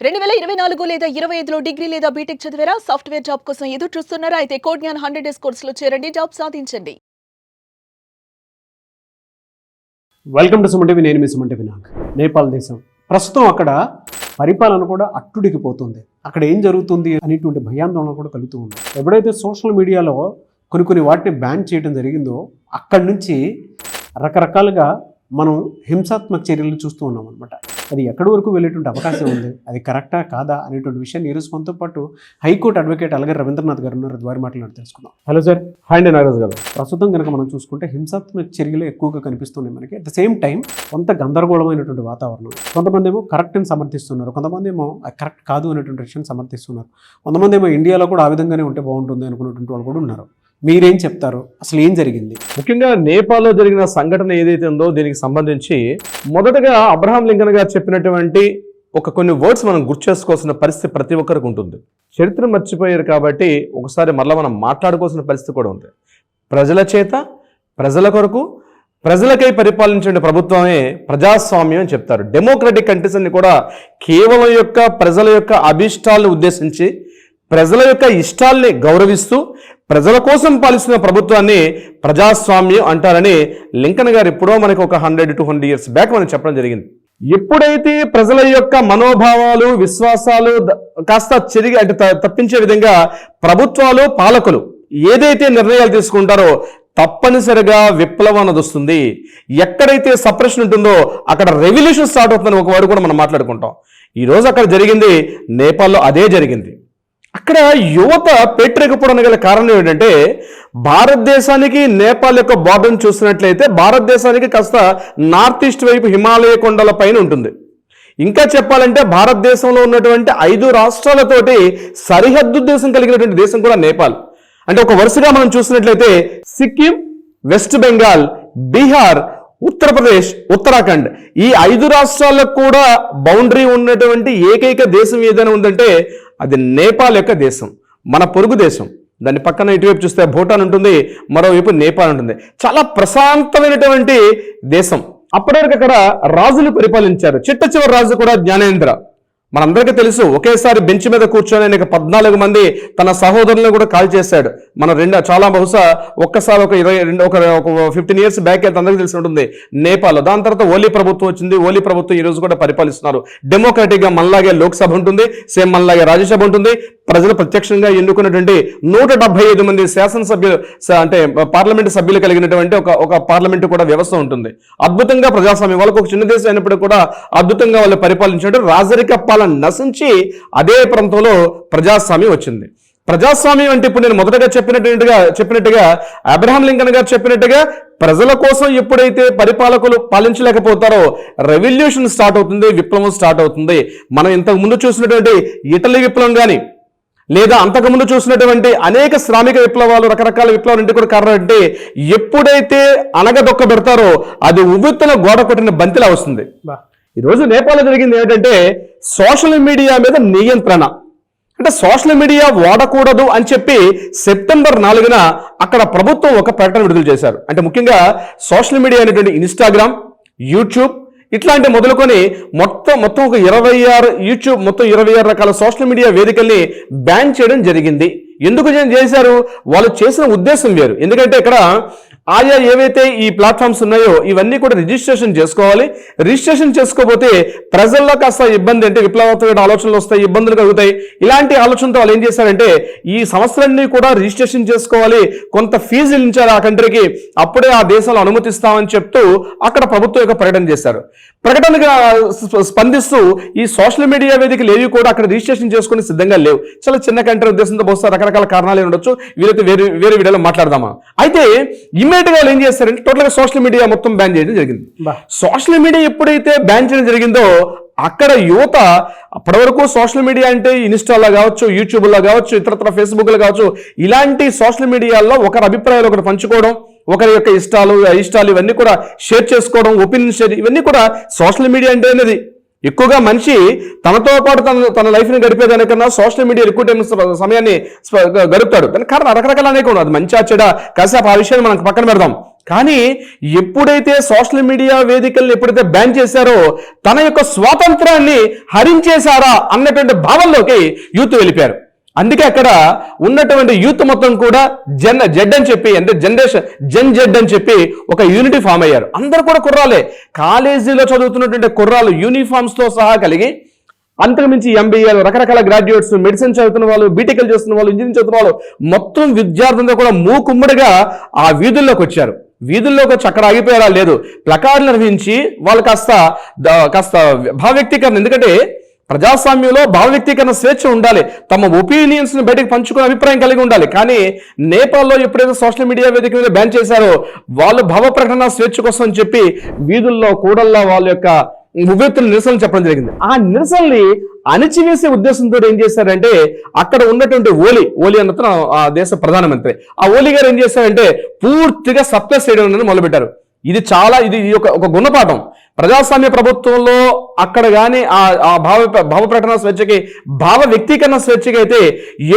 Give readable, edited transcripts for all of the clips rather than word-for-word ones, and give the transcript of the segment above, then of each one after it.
2024 లేదా 25లో డిగ్రీ లేదా బీటెక్ చదివారా? సాఫ్ట్వేర్ జాబ్ కోసం ఎదురు చూస్తున్నారా? అయితే కోడ్ జ్ఞాన్ 100 డేస్ కోర్సులో చేరండి, జాబ్ సాధించండి. Welcome to Suman TV. నేను మీ సుమన్ టీవీ. నేపాల్ దేశం ప్రస్తుతం అక్కడ పరిపాలన కూడా అట్టుడికిపోతుంది. అక్కడ ఏం జరుగుతుంది అనేటువంటి భయాందోళన కూడా కలుగుతూ ఉంది. ఎప్పుడైతే సోషల్ మీడియాలో కొన్ని వాటిని బ్యాన్ చేయడం జరిగిందో అక్కడి నుంచి రకరకాలుగా మనం హింసాత్మక చర్యలు చూస్తూ ఉన్నాం అనమాట. అది ఎక్కడి వరకు వెళ్ళేటువంటి అవకాశం ఉంది, అది కరెక్టా కాదా అనేటువంటి విషయాన్ని ఈరోజు మనతో పాటు హైకోర్టు అడ్వకేట్ అలాగే రవీంద్రనాథ్ గారు ఉన్నారు. వారి మాట్లాడి తెలుసుకుందాం. Hello sir. హాయ్ అండి నాగరాజు గారు. ప్రస్తుతం కనుక మనం చూసుకుంటే హింసాత్మక చర్యలు ఎక్కువగా కనిపిస్తున్నాయి మనకి. అట్ ద సేమ్ టైం కొంత గందరగోళమైనటువంటి వాతావరణం. కొంతమంది ఏమో కరెక్ట్ని సమర్థిస్తున్నారు, కొంతమంది ఏమో కరెక్ట్ కాదు అనేటువంటి విషయాన్ని సమర్థిస్తున్నారు, కొంతమంది ఏమో ఇండియాలో కూడా ఆ విధంగానే ఉంటే బాగుంటుంది అనుకున్నటువంటి వాళ్ళు కూడా ఉన్నారు. మీరేం చెప్తారు? అసలు ఏం జరిగింది? ముఖ్యంగా నేపాల్లో జరిగిన సంఘటన ఏదైతే ఉందో దీనికి సంబంధించి మొదటగా అబ్రహాం లింకన్ గారు చెప్పినటువంటి కొన్ని వర్డ్స్ మనం గుర్తు చేసుకోవాల్సిన పరిస్థితి ప్రతి ఒక్కరికి ఉంటుంది. చరిత్ర మర్చిపోయారు కాబట్టి ఒకసారి మళ్ళీ మనం మాట్లాడుకోవాల్సిన పరిస్థితి కూడా ఉంది. ప్రజల చేత, ప్రజల కొరకు, ప్రజలకై పరిపాలించే ప్రభుత్వమే ప్రజాస్వామ్యం అని చెప్తారు. డెమోక్రటిక్ కంట్రీస్ అన్ని కూడా కేవలం ప్రజల యొక్క అభిష్టాలను ఉద్దేశించి, ప్రజల యొక్క ఇష్టాల్ని గౌరవిస్తూ ప్రజల కోసం పాలిస్తున్న ప్రభుత్వాన్ని ప్రజాస్వామ్యం అంటారని లింకన్ గారు ఎప్పుడో మనకు 100-200 ఇయర్స్ బ్యాక్ మనం చెప్పడం జరిగింది. ఎప్పుడైతే ప్రజల యొక్క మనోభావాలు, విశ్వాసాలు కాస్త తప్పించే విధంగా ప్రభుత్వాలు, పాలకులు ఏదైతే నిర్ణయాలు తీసుకుంటారో తప్పనిసరిగా విప్లవం అన్నది వస్తుంది. ఎక్కడైతే సప్రెషన్ ఉంటుందో అక్కడ రెవల్యూషన్ స్టార్ట్ అవుతుందని ఒక వారు కూడా మనం మాట్లాడుకుంటాం. ఈరోజు అక్కడ జరిగింది, నేపాల్లో అదే జరిగింది. అక్కడ యువత పెట్టిరకపోవడానికి గల కారణం ఏంటంటే, భారతదేశానికి నేపాల్ యొక్క బార్డర్ని చూసినట్లయితే భారతదేశానికి కాస్త నార్త్ ఈస్ట్ వైపు హిమాలయ కొండల పైన ఉంటుంది. ఇంకా చెప్పాలంటే భారతదేశంలో ఉన్నటువంటి 5 రాష్ట్రాలతోటి సరిహద్దు దేశం కలిగినటువంటి దేశం కూడా నేపాల్. అంటే ఒక వరుసగా మనం చూసినట్లయితే సిక్కిం, వెస్ట్ బెంగాల్, బీహార్, ఉత్తరప్రదేశ్, ఉత్తరాఖండ్ ఈ 5 రాష్ట్రాలకు కూడా బౌండరీ ఉన్నటువంటి ఏకైక దేశం ఏదైనా ఉందంటే అది నేపాల్ యొక్క దేశం, మన పొరుగు దేశం. దాని పక్కన ఇటువైపు చూస్తే భూటాన్ ఉంటుంది, మరోవైపు నేపాల్ ఉంటుంది. చాలా ప్రశాంతమైనటువంటి దేశం. అప్పటివరకు అక్కడ రాజులు పరిపాలించారు. చిట్ట చివరి రాజు కూడా జ్ఞానేంద్ర. మనందరికీ తెలుసు, ఒకేసారి బెంచ్ మీద కూర్చొని ఆయన 14 మంది తన సహోదరులను కూడా కాల్ చేశాడు. మన చాలా బహుశా ఒక్కసారి ఒక 15 ఇయర్స్ బ్యాక్ అయితే అందరికీ తెలిసి ఉంటుంది నేపాల్లో. దాని తర్వాత ఓలీ ప్రభుత్వం వచ్చింది. ఓలీ ప్రభుత్వం ఈ రోజు కూడా పరిపాలిస్తున్నారు. డెమోక్రాటిక్ గా మనలాగే లోక్సభ ఉంటుంది, సేమ్ మనలాగే రాజ్యసభ ఉంటుంది. ప్రజలు ప్రత్యక్షంగా ఎన్నుకున్నటువంటి 175 మంది శాసనసభ్యులు అంటే పార్లమెంటు సభ్యులు కలిగినటువంటి ఒక పార్లమెంటు కూడా వ్యవస్థ ఉంటుంది. అద్భుతంగా ప్రజాస్వామ్యం, వాళ్ళకు ఒక చిన్న దేశం అయినప్పుడు కూడా అద్భుతంగా వాళ్ళు పరిపాలించినట్టు రాజరిక పాలన నశించి అదే ప్రాంతంలో ప్రజాస్వామ్యం వచ్చింది. ప్రజాస్వామ్యం అంటే ఇప్పుడు నేను మొదటగా చెప్పినట్టుగా అబ్రహాం లింకన్ గారు చెప్పినట్టుగా ప్రజల కోసం ఎప్పుడైతే పరిపాలకులు పాలించలేకపోతారో రెవల్యూషన్ స్టార్ట్ అవుతుంది, విప్లవం స్టార్ట్ అవుతుంది. మనం ఇంతకు ముందు చూసినటువంటి ఇటలీ విప్లవం కానీ, లేదా అంతకుముందు చూసినటువంటి అనేక శ్రామిక విప్లవాలు, రకరకాల విప్లవాలు ఇంటి కూడా కారణం అంటే ఎప్పుడైతే అనగదొక్క పెడతారో అది ఉవ్వెత్తున గోడ కొట్టిన బంతిలా వస్తుంది. ఈరోజు నేపాల్లో జరిగింది ఏంటంటే సోషల్ మీడియా మీద నియంత్రణ. అంటే సోషల్ మీడియా వాడకూడదు అని చెప్పి సెప్టెంబర్ 4న అక్కడ ప్రభుత్వం ఒక ప్రకటన విడుదల చేశారు. అంటే ముఖ్యంగా సోషల్ మీడియా అనేటువంటి ఇన్స్టాగ్రామ్, యూట్యూబ్ ఇట్లాంటి మొదలుకొని మొత్తం ఒక 26 యూట్యూబ్, మొత్తం 26 రకాల సోషల్ మీడియా వేదికల్ని బ్యాన్ చేయడం జరిగింది. ఎందుకు చేశారు? వాళ్ళు చేసిన ఉద్దేశం వేరు. ఎందుకంటే ఇక్కడ ఆయా ఏవైతే ఈ ప్లాట్ఫామ్స్ ఉన్నాయో ఇవన్నీ కూడా రిజిస్ట్రేషన్ చేసుకోవాలి. రిజిస్ట్రేషన్ చేసుకోకపోతే ప్రజల్లో కాస్త ఇబ్బంది, అంటే విప్లవాత్మక ఆలోచనలు వస్తాయి, ఇబ్బందులు కలుగుతాయి. ఇలాంటి ఆలోచనతో వాళ్ళు ఏం చేశారంటే ఈ సంస్థలన్నీ కూడా రిజిస్ట్రేషన్ చేసుకోవాలి, కొంత ఫీజు ఇచ్చారు ఆ కంట్రీకి, అప్పుడే ఆ దేశాలు అనుమతిస్తామని చెప్తూ అక్కడ ప్రభుత్వం యొక్క ప్రకటన చేశారు. ప్రకటనగా స్పందిస్తూ ఈ సోషల్ మీడియా వేదికలు ఏవి కూడా అక్కడ రిజిస్ట్రేషన్ చేసుకుని సిద్ధంగా లేవు. చాలా చిన్న కంట్రీ ఉద్దేశంతో బహుశా రకరకాల కారణాలు ఉండొచ్చు, వీరైతే వేరే వీడియోలో మాట్లాడదామా. అయితే ఇమ్మీడియట్ గా వాళ్ళు ఏం చేస్తారంటే టోటల్ గా సోషల్ మీడియా మొత్తం బ్యాన్ చేయడం జరిగింది. సోషల్ మీడియా ఎప్పుడైతే బ్యాన్ చేయడం జరిగిందో అక్కడ యువత అప్పటి వరకు సోషల్ మీడియా అంటే ఇన్స్టాలో కావచ్చు, యూట్యూబ్లో కావచ్చు, ఇతరత్ర ఫేస్బుక్లో కావచ్చు, ఇలాంటి సోషల్ మీడియాలో ఒకరి అభిప్రాయాలు ఒకరు పంచుకోవడం, ఒకరి యొక్క ఇష్టాలు ఇవన్నీ కూడా షేర్ చేసుకోవడం, ఒపీనియన్ షేర్, ఇవన్నీ కూడా సోషల్ మీడియా అంటే అనేది. ఎక్కువగా మనిషి తనతో పాటు తన లైఫ్ని గడిపేదానికన్నా సోషల్ మీడియా ఎక్కువ టైం సమయాన్ని గడుపుతాడు. దానికి కారణం రకరకాల అనేక ఉండదు. అది మంచిగా చెడ కాసేపు ఆ విషయాన్ని మనం పక్కన పెడదాం. కానీ ఎప్పుడైతే సోషల్ మీడియా వేదికలను ఎప్పుడైతే బ్యాన్ చేశారో తన యొక్క స్వాతంత్రాన్ని హరించేశారా అన్నటువంటి భావంలోకి యూత్ వెళ్ళిపోయారు. అందుకే అక్కడ ఉన్నటువంటి యూత్ మొత్తం కూడా జెడ్ అని చెప్పి, అంటే జెన్ జెడ్ అని చెప్పి ఒక యూనిటీ ఫామ్ అయ్యారు. అందరూ కూడా కుర్రాలే, కాలేజీలో చదువుతున్నటువంటి కుర్రాలు యూనిఫామ్స్ తో సహా కలిగి, అంతకుమించి ఎంబీఏలు, రకరకాల గ్రాడ్యుయేట్స్, మెడిసిన్ చదువుతున్న వాళ్ళు, బీటెక్లు చేస్తున్న వాళ్ళు, ఇంజనీరింగ్ చదువుతున్న వాళ్ళు, మొత్తం విద్యార్థులతో కూడా మూకుమ్మడిగా ఆ వీధుల్లోకి వచ్చారు. వీధుల్లోకి వచ్చి అక్కడ ఆగిపోయారా లేదు, ప్లకార్డులు నిర్వహించి వాళ్ళు కాస్త భావ వ్యక్తీకరణ, ఎందుకంటే ప్రజాస్వామ్యంలో భావ వ్యక్తీకరణ స్వేచ్ఛ ఉండాలి, తమ ఒపీనియన్స్ ని బయటకు పంచుకునే అభిప్రాయం కలిగి ఉండాలి. కానీ నేపాల్లో ఎప్పుడైతే సోషల్ మీడియా వేదిక మీద బ్యాన్ చేశారో వాళ్ళు భావ ప్రకటన స్వేచ్ఛ కోసం అని చెప్పి వీధుల్లో కూడల్లో వాళ్ళ యొక్క ఉవ్వెత్తున నిరసనలు చెప్పడం జరిగింది. ఆ నిరసనల్ని అణిచివేసే ఉద్దేశంతో ఏం చేశారంటే అక్కడ ఉన్నటువంటి ఓలీ అన్నతను ఆ దేశ ప్రధానమంత్రి, ఆ ఓలీ గారు ఏం చేశారంటే పూర్తిగా సప్రెస్ చేయడం అనేది మొదలుపెట్టారు. ఇది ఒక గుణపాఠం. ప్రజాస్వామ్య ప్రభుత్వంలో అక్కడ కానీ ఆ భావ ప్రకటన స్వేచ్ఛకి, భావ వ్యక్తీకరణ స్వేచ్ఛకి అయితే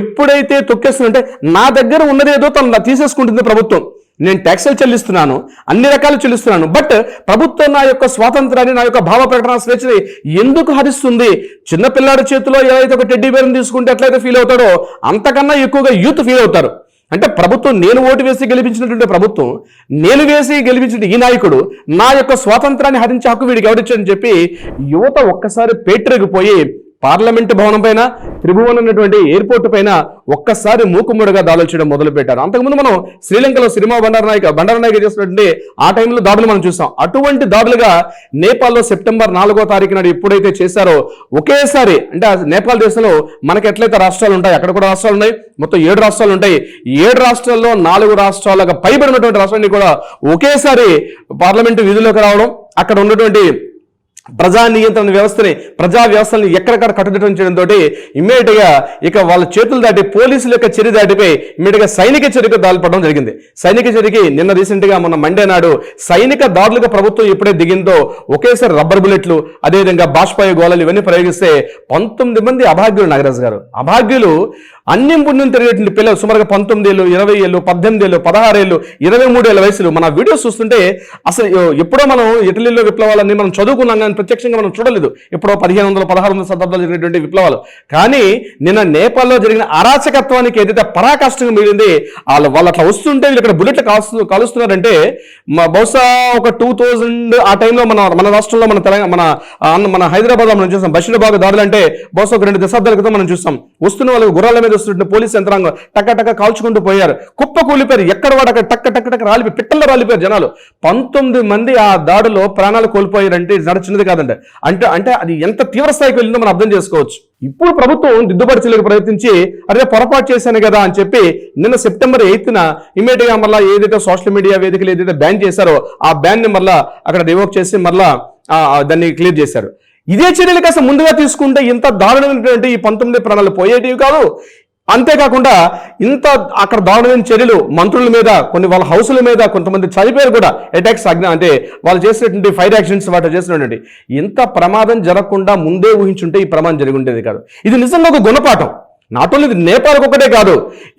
ఎప్పుడైతే తొక్కేస్తుందంటే నా దగ్గర ఉన్నదేదో తను తీసేసుకుంటుంది ప్రభుత్వం. నేను ట్యాక్సులు చెల్లిస్తున్నాను, అన్ని రకాలు చెల్లిస్తున్నాను, బట్ ప్రభుత్వం నా యొక్క స్వాతంత్రాన్ని, నా యొక్క భావ ప్రకటన స్వేచ్ఛని ఎందుకు హరిస్తుంది? చిన్నపిల్లాడి చేతిలో ఏదైతే ఒక టెడ్డీ బేర్ని తీసుకుంటే ఎట్లయితే ఫీల్ అవుతాడో అంతకన్నా ఎక్కువగా యూత్ ఫీల్ అవుతారు. అంటే ప్రభుత్వం, నేను ఓటు వేసి గెలిపించినటువంటి ప్రభుత్వం, నేను వేసి గెలిపించిన ఈ నాయకుడు నా యొక్క స్వాతంత్రాన్ని హరించే హక్కు వీడికి ఎవరిచ్చాడని చెప్పి యువత ఒక్కసారి పేటరేగిపోయి పార్లమెంటు భవనం పైన, త్రిభువన్ అన్నటువంటి ఎయిర్పోర్ట్ పైన ఒక్కసారి మూకుమ్మడిగా దాడులు చేయడం మొదలు పెట్టారు. అంతకుముందు మనం శ్రీలంకలో సిరిమా బండారనాయక చేసినటువంటి ఆ టైంలో దాడులు మనం చూసాం. అటువంటి దాడులుగా నేపాల్లో సెప్టెంబర్ 4వ తారీఖు నాడు ఎప్పుడైతే చేశారో ఒకేసారి, అంటే నేపాల్ దేశంలో మనకి ఎట్లయితే రాష్ట్రాలు ఉంటాయి, అక్కడ కూడా రాష్ట్రాలు ఉన్నాయి, మొత్తం 7 రాష్ట్రాలు ఉంటాయి. 7 రాష్ట్రాల్లో 4 రాష్ట్రాలకు పైబడినటువంటి రాష్ట్రాన్ని కూడా ఒకేసారి పార్లమెంటు విధుల్లోకి రావడం, అక్కడ ఉన్నటువంటి ప్రజా నియంత్రణ వ్యవస్థని, ప్రజా వ్యవస్థని ఎక్కడెక్కడ కట్టుదిట్టం చేయడంతో ఇమ్మీడియట్ గా ఇక వాళ్ళ చేతులు దాటి, పోలీసుల యొక్క చర్య దాటిపోయి ఇమ్మీడియట్ గా సైనిక చర్యకు దాల్పడడం జరిగింది. సైనిక చర్యకి నిన్న రీసెంట్ గా మన మండే నాడు సైనిక దాడులుగా ప్రభుత్వం ఎప్పుడే దిగిందో ఒకేసారి రబ్బర్ బుల్లెట్లు, అదేవిధంగా బాష్పాయ గోళాలు ఇవన్నీ ప్రయోగిస్తే 19 మంది అభాగ్యులు, నాగరాజు గారు అభాగ్యులు, అన్యం పుణ్యం తిరిగేటువంటి పిల్లలు సుమారుగా 19 ఏళ్ళు, 20 ఏళ్ళు, 18 ఏళ్ళు, 16 ఏళ్ళు, 23 ఏళ్ళ వయసులు. మన వీడియోస్ చూస్తుంటే అసలు ఎప్పుడో మనం ఇటలీలో విప్లవాలన్నీ మనం చదువుకున్నాం కానీ ప్రత్యక్షంగా మనం చూడలేదు. ఎప్పుడో 1500, 1600 శతాబ్దాలు జరిగినటువంటి విప్లవాలు. కానీ నిన్న నేపాల్లో జరిగిన అరాచకత్వానికి ఏదైతే పరాకాష్ఠగా మిగిలింది, వాళ్ళు అట్లా వస్తుంటే వీళ్ళు ఇక్కడ బుల్లెట్లు కాలుస్తున్నారంటే బహుశా ఒక 2000 ఆ టైంలో మన రాష్ట్రంలో, మన తెలంగాణ, మన హైదరాబాద్ మనం చూసాం బషీరాబాద్ దాడులు. అంటే బహుశా ఒక 2 దశాబ్దాల క్రితం మనం చూసాం. వస్తున్న వాళ్ళకి గుర్రాల మీద వస్తున్న పోలీసు యంత్రాంగం టక్క కాల్చుకుంటూ పోయారు, కుప్ప కూలిపోయారు, ఎక్కడ వాడు అక్కడ టక్క రాలిపోయి పిట్టల్లో రాలిపోయారు జనాలు. 19 మంది ఆ దాడిలో ప్రాణాలు కోల్పోయారంటే చిన్నది కాదండి. అంటే అది ఎంత తీవ్ర స్థాయికి వెళ్ళిందో మనం అర్థం చేసుకోవచ్చు. ఇప్పుడు ప్రభుత్వం దిద్దుపరచలేక ప్రయత్నించి అదే పొరపాటు చేశాను కదా అని చెప్పి నిన్న సెప్టెంబర్ 8న ఇమీడియట్ గా మళ్ళీ ఏదైతే సోషల్ మీడియా వేదికలు ఏదైతే బ్యాన్ చేశారో ఆ బ్యాన్ ని మళ్ళా అక్కడ రివోక్ చేసి మళ్ళా దాన్ని క్లియర్ చేశారు. ఇదే చర్యలు కాస్త ముందుగా తీసుకుంటే ఇంత దారుణమైనటువంటి ఈ 19 ప్రాణాలు పోయేటివి కాదు. అంతేకాకుండా ఇంత అక్కడ దారుణమైన చర్యలు మంత్రుల మీద, కొన్ని వాళ్ళ హౌసుల మీద కొంతమంది చనిపోయారు కూడా, అటాక్స్, అంటే వాళ్ళు చేసినటువంటి ఫైర్ యాక్సిడెంట్స్ వాటి చేసినటువంటి. ఇంత ప్రమాదం జరగకుండా ముందే ఊహించుంటే ఈ ప్రమాదం జరిగి ఉండేది కాదు. ఇది నిజంగా ఒక గుణపాఠం. నాట్ ఓన్లీ నేపాల్కి ఒకటే కాదు,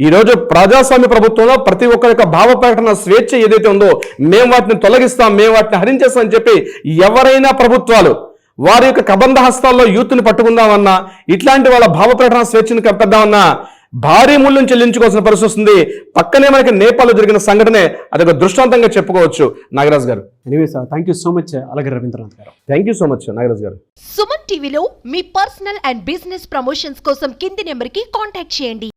ఈరోజు ప్రజాస్వామ్య ప్రభుత్వంలో ప్రతి ఒక్కరి యొక్క భావ ప్రకటన స్వేచ్ఛ ఏదైతే ఉందో మేము వాటిని తొలగిస్తాం, మేము వాటిని హరించేస్తాం అని చెప్పి ఎవరైనా ప్రభుత్వాలు వారి యొక్క కబంధ హస్తాల్లో యూత్ని పట్టుకుందామన్నా, ఇట్లాంటి వాళ్ళ భావ ప్రకటన స్వేచ్ఛను కప్పిద్దామన్నా భారీ మూల్యం చెల్లించుకోవాల్సిన పరిస్థితి వస్తుంది. పక్కనే మనకి నేపాల్లో జరిగిన సంఘటనే అదొక దృష్టాంతంగా చెప్పుకోవచ్చు. నాగరాజ్ గారు, anyway sir, thank you so much. అలాగే రవీంద్రనాథ్ గారు, thank you so much. Nagaraj గారు, సుమన్ టీవీలో మీ పర్సనల్ అండ్ బిజినెస్ ప్రమోషన్స్ కోసం కింది నెంబర్కి కాంటాక్ట్ చేయండి.